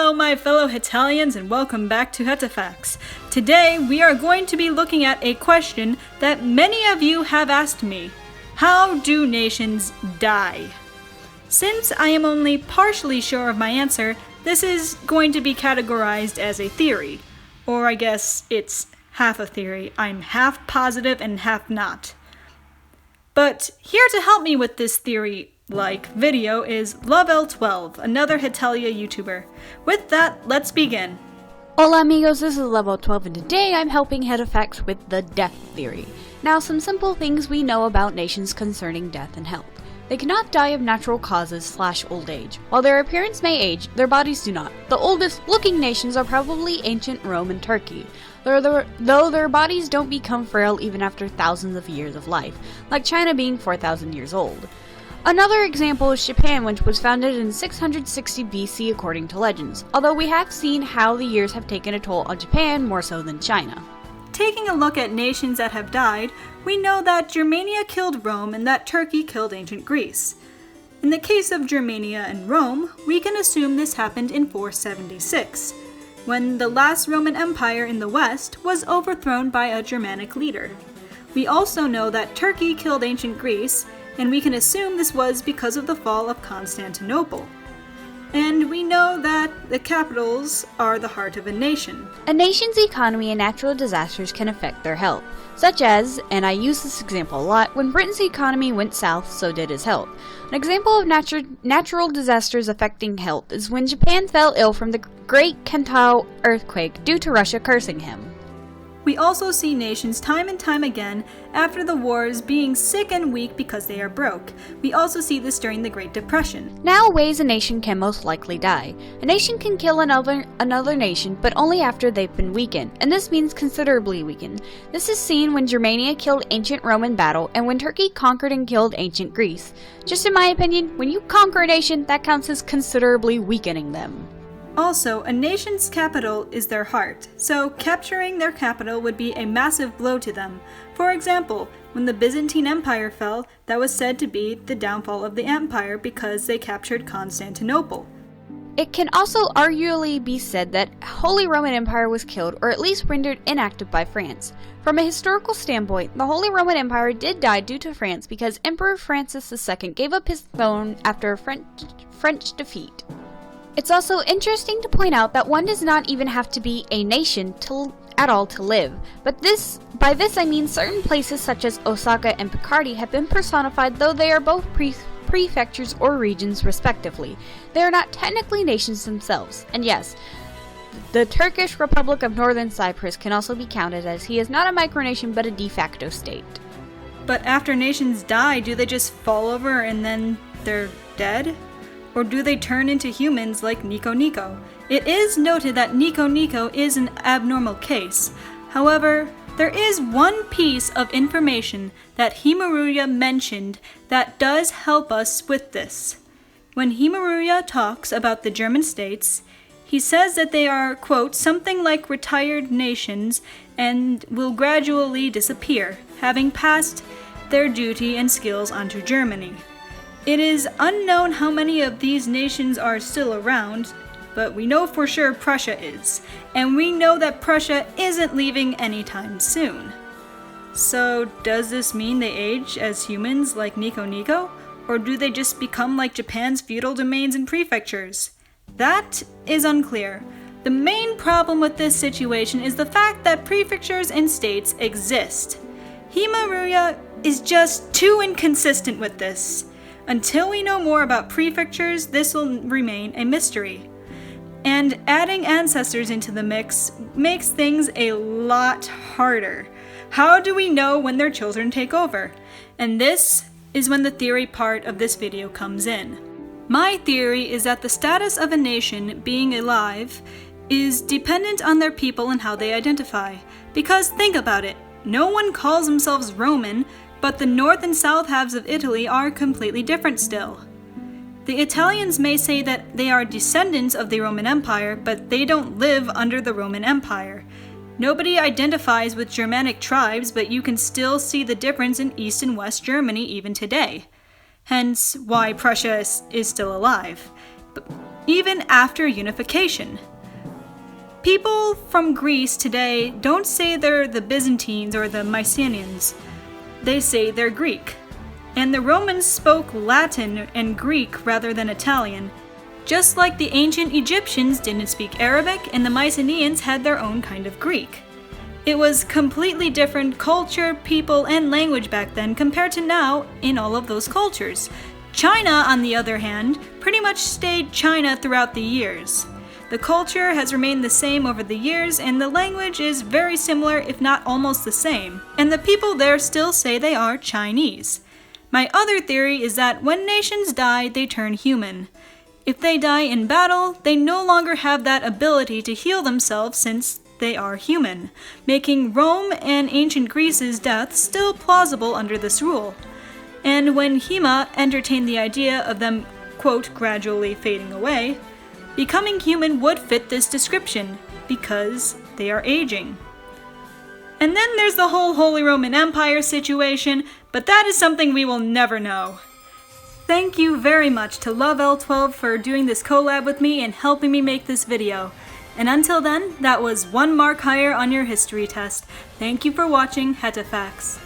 Hello, my fellow Italians, and welcome back to Hetatheory. Today, we are going to be looking at a question that many of you have asked me. How do nations die? Since I am only partially sure of my answer, this is going to be categorized as a theory. Or I guess it's half a theory. I'm half positive and half not. But here to help me with this theory-like video is Lovel12, another Hetalia YouTuber. With that, let's begin. Hola amigos, this is Level12 and today I'm helping Hetatheory with the death theory. Now some simple things we know about nations concerning death and health. They cannot die of natural causes / old age. While their appearance may age, their bodies do not. The oldest looking nations are probably ancient Rome and Turkey, though their bodies don't become frail even after thousands of years of life, like China being 4,000 years old. Another example is Japan, which was founded in 660 BC according to legends, although we have seen how the years have taken a toll on Japan more so than China. Taking a look at nations that have died, we know that Germania killed Rome and that Turkey killed ancient Greece. In the case of Germania and Rome, we can assume this happened in 476, when the last Roman Empire in the West was overthrown by a Germanic leader. We also know that Turkey killed ancient Greece, and we can assume this was because of the fall of Constantinople. And we know that the capitals are the heart of a nation. A nation's economy and natural disasters can affect their health, such as, and I use this example a lot, when Britain's economy went south, so did his health. An example of natural disasters affecting health is when Japan fell ill from the Great Kanto earthquake due to Russia cursing him. We also see nations time and time again after the wars being sick and weak because they are broke. We also see this during the Great Depression. Now ways a nation can most likely die. A nation can kill another nation, but only after they've been weakened, and this means considerably weakened. This is seen when Germania killed ancient Rome in battle, and when Turkey conquered and killed ancient Greece. Just in my opinion, when you conquer a nation, that counts as considerably weakening them. Also, a nation's capital is their heart, so capturing their capital would be a massive blow to them. For example, when the Byzantine Empire fell, that was said to be the downfall of the empire because they captured Constantinople. It can also arguably be said that Holy Roman Empire was killed or at least rendered inactive by France. From a historical standpoint, the Holy Roman Empire did die due to France because Emperor Francis II gave up his throne after a French defeat. It's also interesting to point out that one does not even have to be a nation at all to live, but by this I mean certain places such as Osaka and Picardy have been personified, though they are both prefectures or regions respectively. They are not technically nations themselves, and yes, the Turkish Republic of Northern Cyprus can also be counted, as he is not a micronation but a de facto state. But after nations die, do they just fall over and then they're dead? Or do they turn into humans like Nico Nico? It is noted that Nico Nico is an abnormal case. However, there is one piece of information that Himaruya mentioned that does help us with this. When Himaruya talks about the German states, he says that they are, quote, something like retired nations and will gradually disappear, having passed their duty and skills onto Germany. It is unknown how many of these nations are still around, but we know for sure Prussia is, and we know that Prussia isn't leaving anytime soon. So does this mean they age as humans like Nico Nico, or do they just become like Japan's feudal domains and prefectures? That is unclear. The main problem with this situation is the fact that prefectures and states exist. Himaruya is just too inconsistent with this. Until we know more about prefectures, this will remain a mystery. And adding ancestors into the mix makes things a lot harder. How do we know when their children take over? And this is when the theory part of this video comes in. My theory is that the status of a nation being alive is dependent on their people and how they identify. Because think about it, no one calls themselves Roman, but the north and south halves of Italy are completely different still. The Italians may say that they are descendants of the Roman Empire, but they don't live under the Roman Empire. Nobody identifies with Germanic tribes, but you can still see the difference in East and West Germany even today. Hence why Prussia is still alive. even after unification. People from Greece today don't say they're the Byzantines or the Mycenaeans. They say they're Greek. And the Romans spoke Latin and Greek rather than Italian, just like the ancient Egyptians didn't speak Arabic and the Mycenaeans had their own kind of Greek. It was completely different culture, people, and language back then compared to now in all of those cultures. China, on the other hand, pretty much stayed China throughout the years. The culture has remained the same over the years, and the language is very similar, if not almost the same, and the people there still say they are Chinese. My other theory is that when nations die, they turn human. If they die in battle, they no longer have that ability to heal themselves since they are human, making Rome and ancient Greece's death still plausible under this rule. And when Hema entertained the idea of them, quote, gradually fading away, becoming human would fit this description, because they are aging. And then there's the whole Holy Roman Empire situation, but that is something we will never know. Thank you very much to LoveL12 for doing this collab with me and helping me make this video. And until then, that was 1 mark higher on your history test. Thank you for watching Hetatheory.